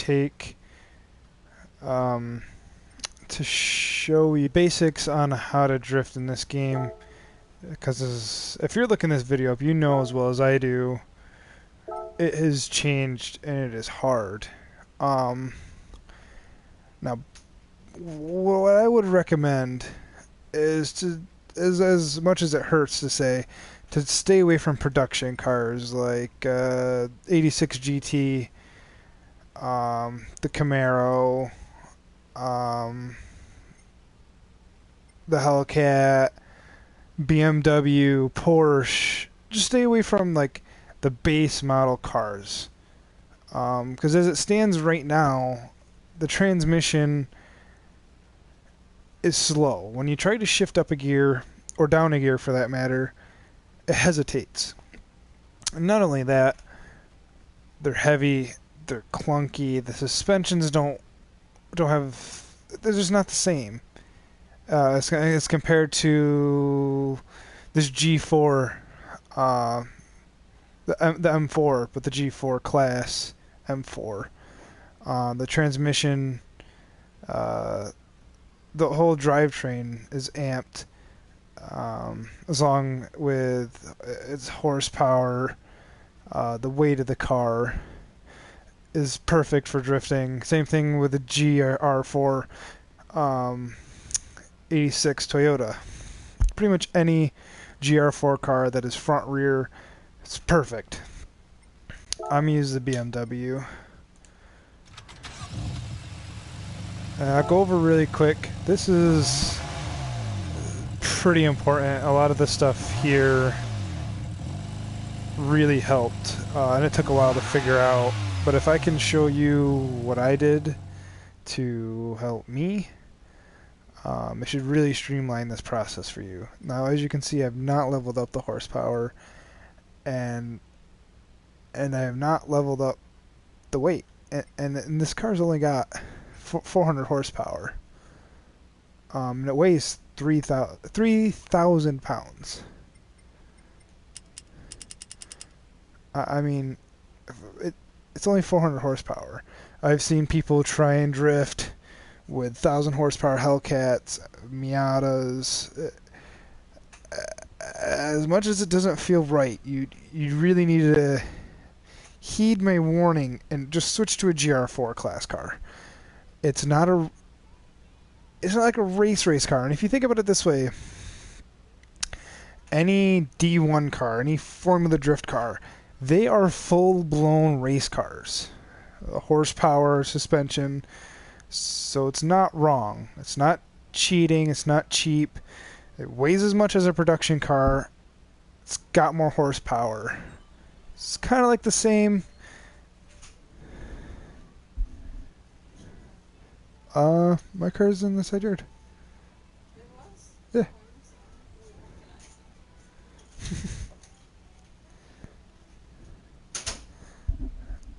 take to show you basics on how to drift in this game. Because if you're looking this video up, you know as well as I do, it has changed and it is hard. Now, what I would recommend is to, as much as it hurts to say, to stay away from production cars like 86 GT, the Camaro, the Hellcat, BMW, Porsche. Just stay away from like the base model cars, because as it stands right now, the transmission is slow. When you try to shift up a gear, or down a gear for that matter, it hesitates. And not only that, they're heavy, they're clunky, the suspensions don't have, they're just not the same. As compared to this G4, the M4, but the G4 class M4. The transmission, the whole drivetrain is amped, along with its horsepower. The weight of the car is perfect for drifting. Same thing with the GR4 86 Toyota. Pretty much any GR4 car that is front rear, it's perfect. I'm using the BMW. I'll go over really quick. This is pretty important. A lot of the stuff here really helped, and it took a while to figure out. But if I can show you what I did to help me, it should really streamline this process for you. Now, as you can see, I've not leveled up the horsepower, and I have not leveled up the weight. And this car's only got 400 horsepower. And it weighs 3,000 pounds. I mean, it's only 400 horsepower. I've seen people try and drift with 1,000 horsepower Hellcats, Miatas. As much as it doesn't feel right, you really need to heed my warning and just switch to a GR4 class car. It's not like a race car. And if you think about it this way, any D1 car, any Formula Drift car, they are full-blown race cars. Horsepower, suspension. So it's not wrong. It's not cheating. It's not cheap. It weighs as much as a production car. It's got more horsepower. It's kind of like the same. My car's in the side yard. Yeah.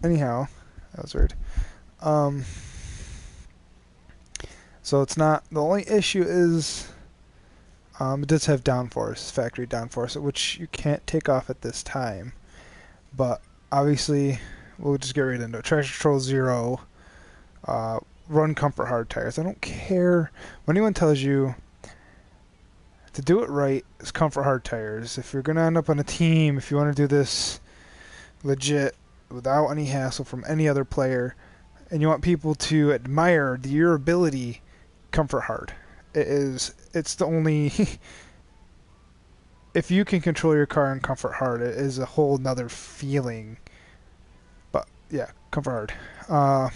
Anyhow, that was weird. So it's not, the only issue is it does have downforce, factory downforce, which you can't take off at this time. But obviously, we'll just get right into it. Traction Control 0. Run comfort hard tires. I don't care when anyone tells you to do it right. It's comfort hard tires. If you're gonna end up on a team, if you want to do this legit without any hassle from any other player, and you want people to admire your ability, comfort hard. It's the only. If you can control your car in comfort hard, it is a whole nother feeling. But yeah, comfort hard.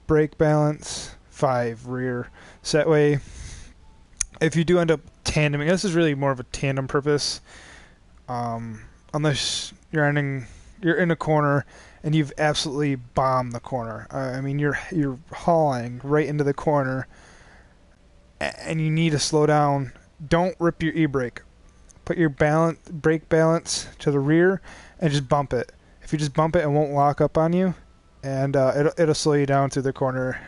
Brake balance 5 rear. So that way, if you do end up tandeming, this is really more of a tandem purpose. Unless you're in a corner and you've absolutely bombed the corner. I mean, you're hauling right into the corner, and you need to slow down. Don't rip your e-brake. Put your brake balance to the rear and just bump it. If you just bump it, it won't lock up on you, and it'll slow you down through the corner.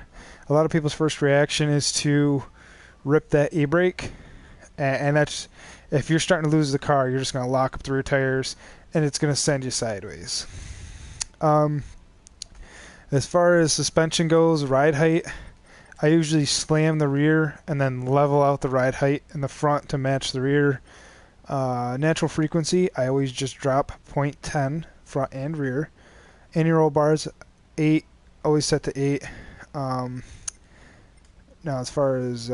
A lot of people's first reaction is to rip that e-brake, and that's, if you're starting to lose the car, you're just going to lock up the rear tires, and it's going to send you sideways. As far as suspension goes, ride height, I usually slam the rear and then level out the ride height in the front to match the rear. Natural frequency, I always just drop 0.10 front and rear. Anti-roll bars, 8, always set to 8. Now as far as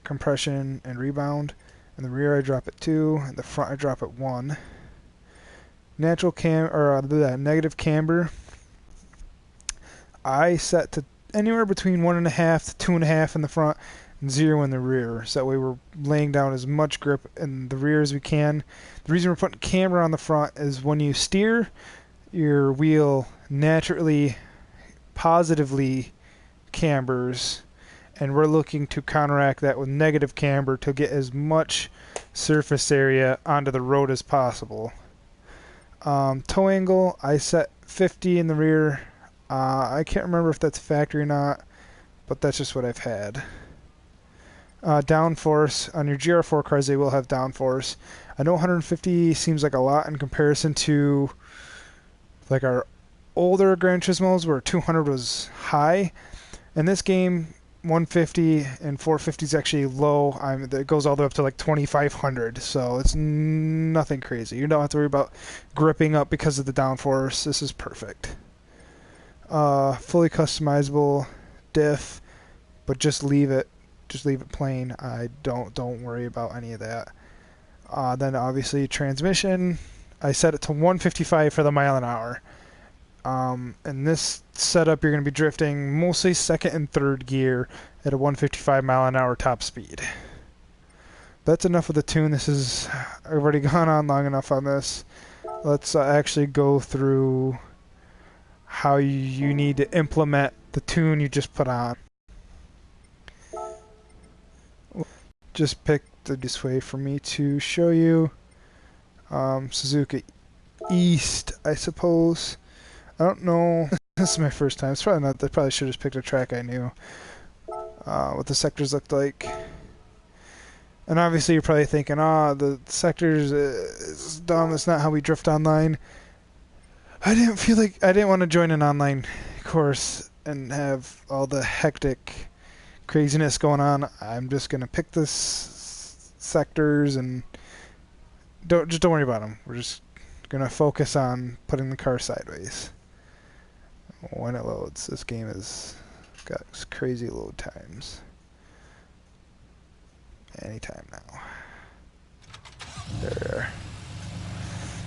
compression and rebound, in the rear I drop at 2, in the front I drop at 1. Natural negative camber, I set to anywhere between 1.5 to 2.5 in the front and 0 in the rear. So that way we're laying down as much grip in the rear as we can. The reason we're putting camber on the front is when you steer, your wheel naturally positively cambers, and we're looking to counteract that with negative camber to get as much surface area onto the road as possible. Toe angle, I set 50 in the rear. I can't remember if that's factory or not, but that's just what I've had. Downforce, on your GR4 cars they will have downforce. I know 150 seems like a lot in comparison to like our older Gran Turismos where 200 was high. In this game, 150 and 450 is actually low. It goes all the way up to like 2,500, so it's nothing crazy. You don't have to worry about gripping up because of the downforce. This is perfect. Fully customizable diff, but just leave it plain. I don't worry about any of that. Then obviously transmission, I set it to 155 for the mile an hour. In this setup, you're going to be drifting mostly second and third gear at a 155 mile an hour top speed. That's enough of the tune. I've already gone on long enough on this. Let's actually go through how you need to implement the tune you just put on. Just picked this way for me to show you. Suzuka East, I suppose. I don't know. This is my first time. It's probably not. I probably should have just picked a track I knew. What the sectors looked like. And obviously you're probably thinking, the sectors is dumb. That's not how we drift online. I didn't want to join an online course and have all the hectic craziness going on. I'm just gonna pick this sectors and don't worry about them. We're just gonna focus on putting the car sideways. When it loads, this game has got crazy load times. Anytime now. There.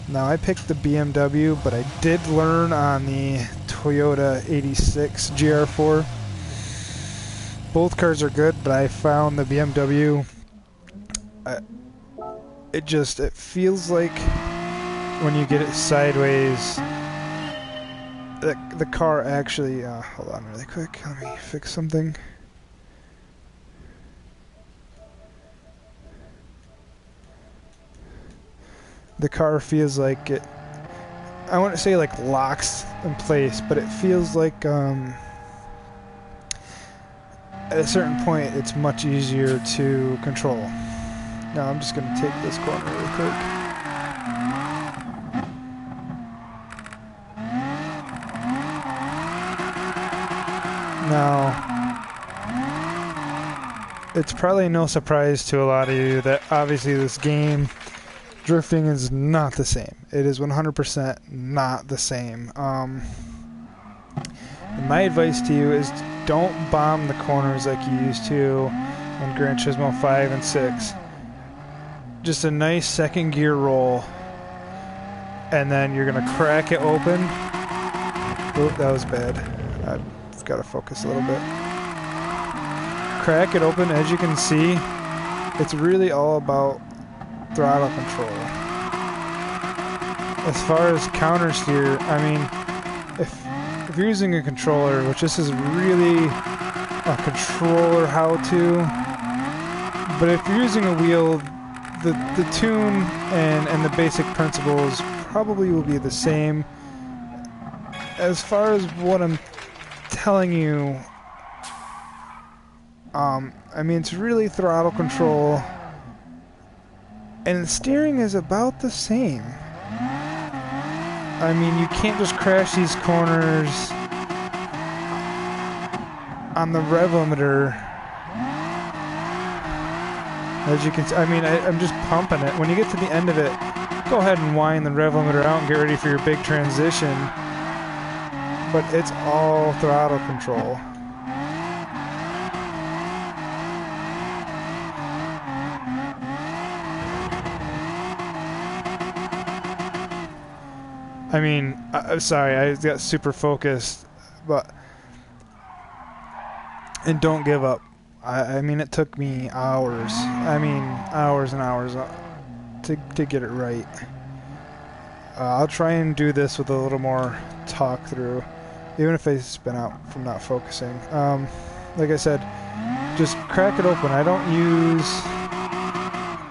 Now I picked the BMW, but I did learn on the Toyota 86 GR4. Both cars are good, but I found the BMW, it feels like when you get it sideways, the car actually, hold on really quick, let me fix something. The car feels like it, I wouldn't say like locks in place, but it feels like at a certain point it's much easier to control. Now I'm just going to take this corner really quick. Now, it's probably no surprise to a lot of you that obviously this game, drifting is not the same. It is 100% not the same. And my advice to you is don't bomb the corners like you used to in Gran Turismo 5 and 6. Just a nice second gear roll, and then you're going to crack it open. Oop, that was bad. I've got to focus a little bit. Crack it open. As you can see, it's really all about throttle control. As far as counter steer, I mean, if you're using a controller, which this is really a controller how-to, but if you're using a wheel, the tune and the basic principles probably will be the same. As far as what I'm telling you, I mean, it's really throttle control, and the steering is about the same. I mean, you can't just crash these corners on the rev limiter, as you can see, I mean, I'm just pumping it. When you get to the end of it, go ahead and wind the rev limiter out and get ready for your big transition. But it's all throttle control. I mean, I'm sorry, I got super focused, but... And don't give up. I mean, it took me hours. I mean, hours and hours to get it right. I'll try and do this with a little more talk through, even if I spin out from not focusing. Like I said, just crack it open. I don't use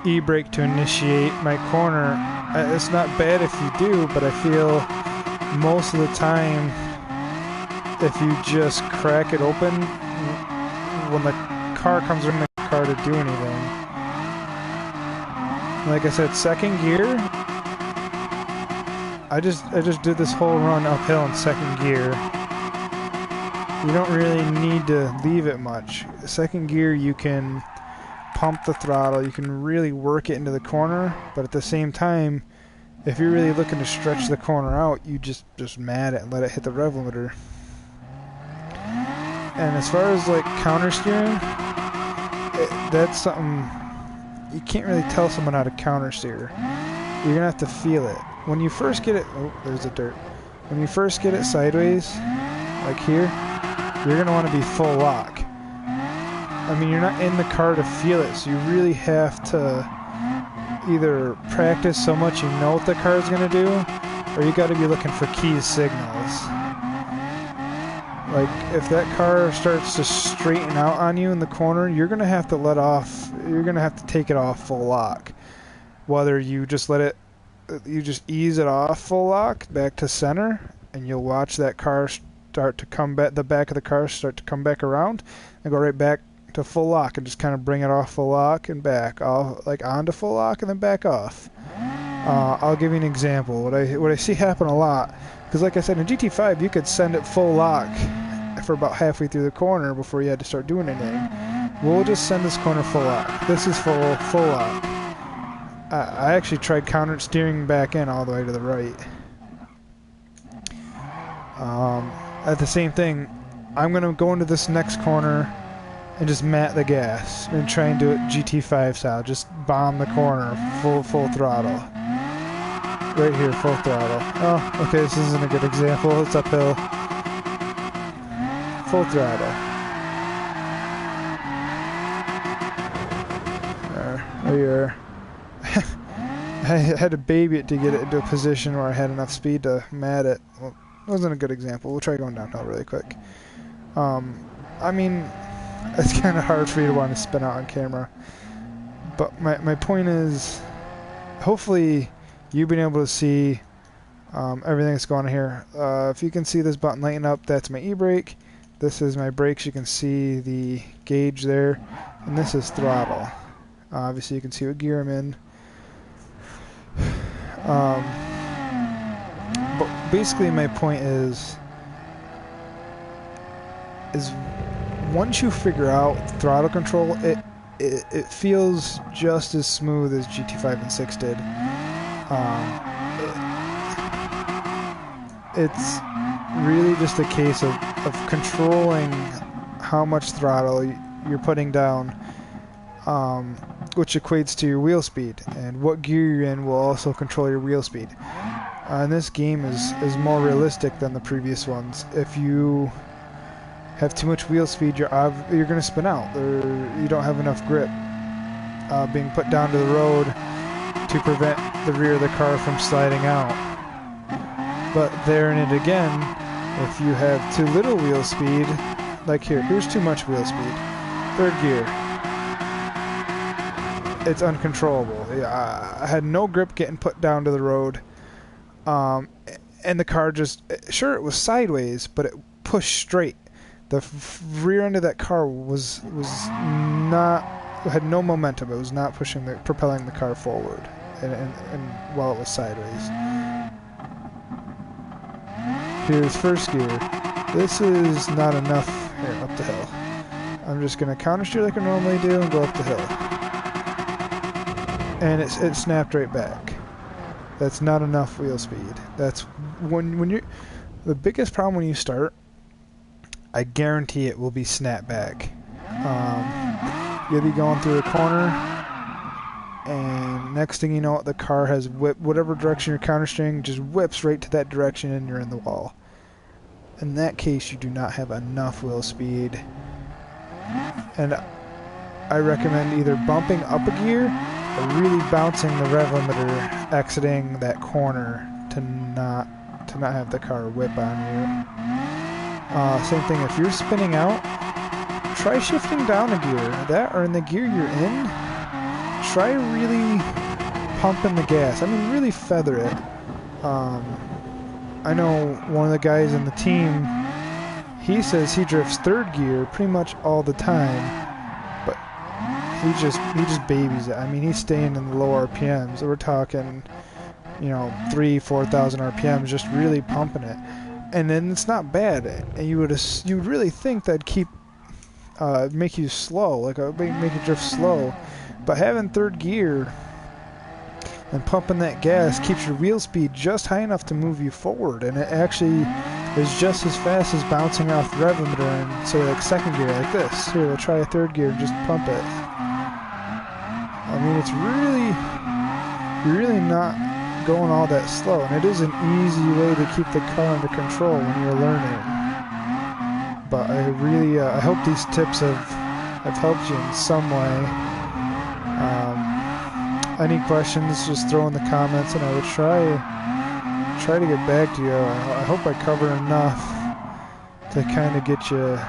e-brake to initiate my corner. It's not bad if you do, but I feel most of the time, if you just crack it open, when the car comes in the car to do anything. Like I said, second gear, I just did this whole run uphill in second gear. You don't really need to leave it much. Second gear, you can pump the throttle, you can really work it into the corner, but at the same time, if you're really looking to stretch the corner out, you just mat it and let it hit the rev limiter. And as far as like counter steering, that's something you can't really tell someone how to counter steer. You're gonna have to feel it. When you first get it, oh, there's the dirt. When you first get it sideways, like here, you're gonna want to be full lock. I mean, you're not in the car to feel it, so you really have to either practice so much you know what the car is gonna do, or you got to be looking for key signals. Like, if that car starts to straighten out on you in the corner, you're going to have to let off, you're going to have to take it off full lock. Whether you just let it, you just ease it off full lock back to center, and you'll watch that car start to come back, the back of the car start to come back around, and go right back to full lock, and just kind of bring it off full lock and back, off, like onto full lock and then back off. I'll give you an example. What I see happen a lot, because like I said, in GT5 you could send it full lock for about halfway through the corner before you had to start doing anything. We'll just send this corner full lock. This is full lock. I actually tried counter steering back in all the way to the right. At the same thing, I'm going to go into this next corner and just mat the gas and try and do it GT5 style. Just bomb the corner, full throttle. Right here, full throttle. Oh, okay, this isn't a good example. It's uphill. Full throttle. There you are. I had to baby it to get it into a position where I had enough speed to mat it. Well, it wasn't a good example. We'll try going downhill really quick. I mean, it's kind of hard for you to want to spin out on camera. But my point is, hopefully you've been able to see everything that's going on here. If you can see this button lighting up, that's my e-brake. This is my brakes. You can see the gauge there. And this is throttle. Obviously you can see what gear I'm in. But basically my point is once you figure out throttle control, it feels just as smooth as GT5 and 6 did. It's really just a case of controlling how much throttle you're putting down, which equates to your wheel speed, and what gear you're in will also control your wheel speed. And this game is more realistic than the previous ones. If you have too much wheel speed, you're going to spin out, or you don't have enough grip being put down to the road to prevent the rear of the car from sliding out. But there in it again, if you have too little wheel speed, like here's too much wheel speed, third gear, it's uncontrollable. I had no grip getting put down to the road, and the car just, sure, it was sideways, but it pushed straight. The rear end of that car was not, had no momentum. It was not propelling the car forward, and while it was sideways. Here's first gear. This is not enough. Here, up the hill. I'm just going to counter steer like I normally do and go up the hill. And it snapped right back. That's not enough wheel speed. That's when you're... The biggest problem when you start, I guarantee it will be snap back. You'll be going through a corner, and next thing you know, the car has whipped whatever direction you're counter steering, just whips right to that direction, and you're in the wall. In that case, you do not have enough wheel speed, and I recommend either bumping up a gear or really bouncing the rev limiter exiting that corner to not have the car whip on you. Same thing, if you're spinning out, try shifting down a gear. That, or in the gear you're in, try really pumping the gas. I mean, really feather it. I know one of the guys in the team, he says he drifts third gear pretty much all the time, but he just babies it. I mean, he's staying in the low RPMs. We're talking, you know, 3,000-4,000 RPMs, just really pumping it. And then it's not bad. And you would really think that'd make you slow, like make you drift slow. But having third gear and pumping that gas keeps your wheel speed just high enough to move you forward, and it actually is just as fast as bouncing off the rev limiter and say like second gear like this. Here, we'll try a third gear and just pump it. I mean, it's you're really not going all that slow, and it is an easy way to keep the car under control when you're learning. But I really, I hope these tips have helped you in some way. Any questions, just throw in the comments, and I would try to get back to you. I hope I cover enough to kind of get you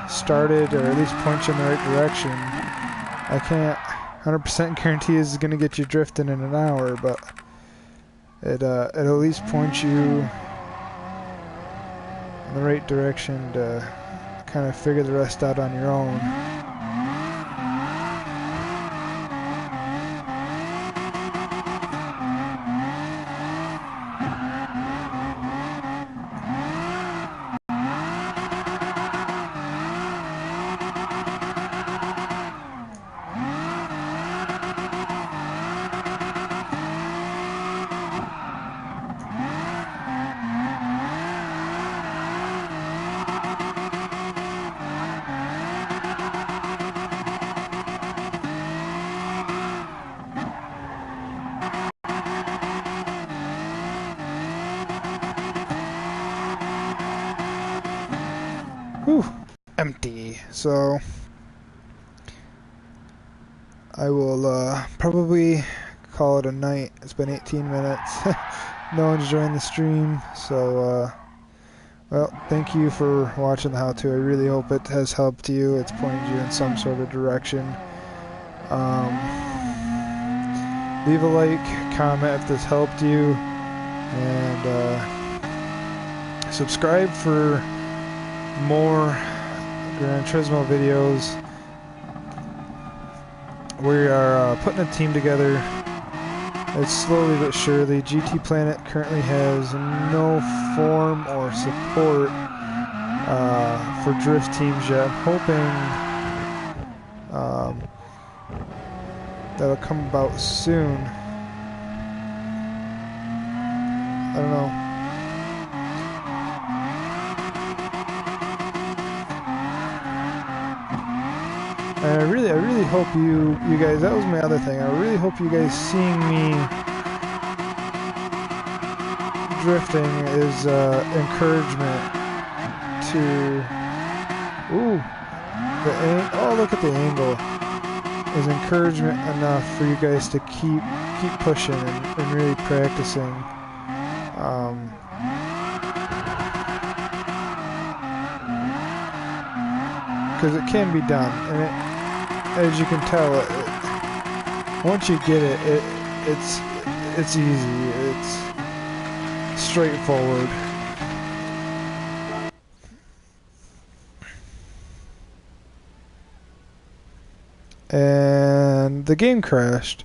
started, or at least point you in the right direction. I can't 100% guarantee this is going to get you drifting in an hour, but it'll at least point you in the right direction to kind of figure the rest out on your own. Whew, empty. So I will probably call it a night. It's been 18 minutes. No one's joined the stream, so well, thank you for watching the how-to. I really hope it has helped you. It's pointed you in some sort of direction. Leave a like, comment if this helped you, and subscribe for more Gran Turismo videos. We are putting a team together. It's slowly but surely. GT Planet currently has no form or support for drift teams yet. I'm hoping that'll come about soon. I don't know. And I really hope you guys, that was my other thing, I really hope you guys seeing me drifting is encouragement to, oh, look at the angle, is encouragement enough for you guys to keep pushing and really practicing. Because it can be done, and as you can tell, once you get it, it's easy. It's straightforward. And the game crashed.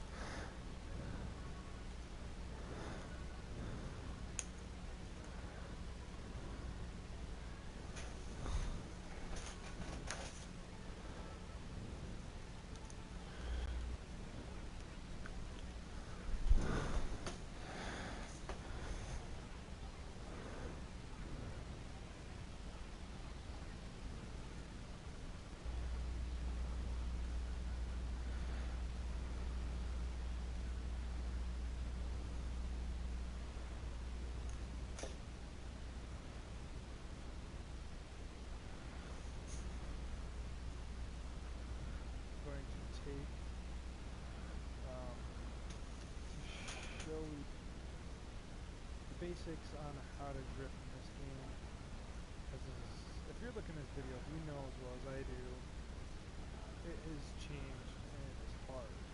basics on how to grip in this game. Because if you're looking at this video, if you know as well as I do, it has changed and it is hard.